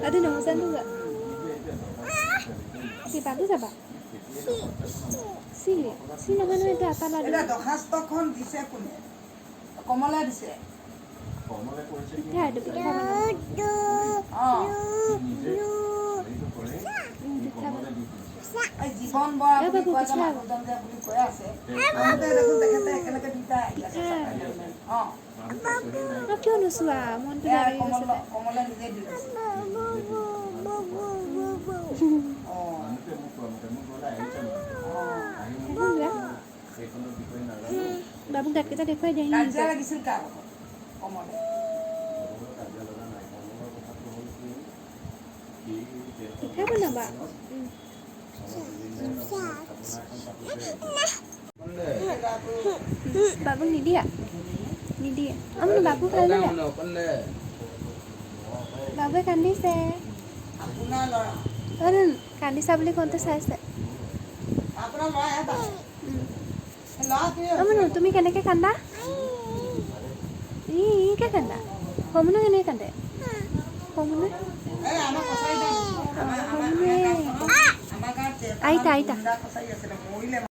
Ada nama saya juga. Si bagus apa? Si nama itu apa lagi? এটা দখাস্তখন দিছে কোনে কমলা দিছে Kita ada kita mana? এই জীবন বৰা বুলি কয় যে মানুহজন যে বুলি কৈ আছে তাতে দেখোন তেখেতে একেলগে দুটা আহি আছে Kau nusua, mohon tu dari কমলা কমলা নিজে দি দিছে Babu gat kita দেখুৱাই দিয়া কাজিয়া লাগিছিল কাৰ কমলে পিঠা বনাবা বাবু নিদিয়া আমাৰ বাবু ভাল লাগে বাবুৱে কান্দিছে আপোনাৰ ল'ৰা কান্দিছা বুলি কওঁতে চাইছে আপোনাৰ ল'ৰা এটা ল'ৰা কি আমনো তুমি কেনেকৈ কান্দা কে কান্দা সমুনো কেনেকৈ কান্দে সমুনো এই আমাৰ কছাৰী আমাৰ গাঁৱত আইতা কছাৰী আছিলে মৰিলে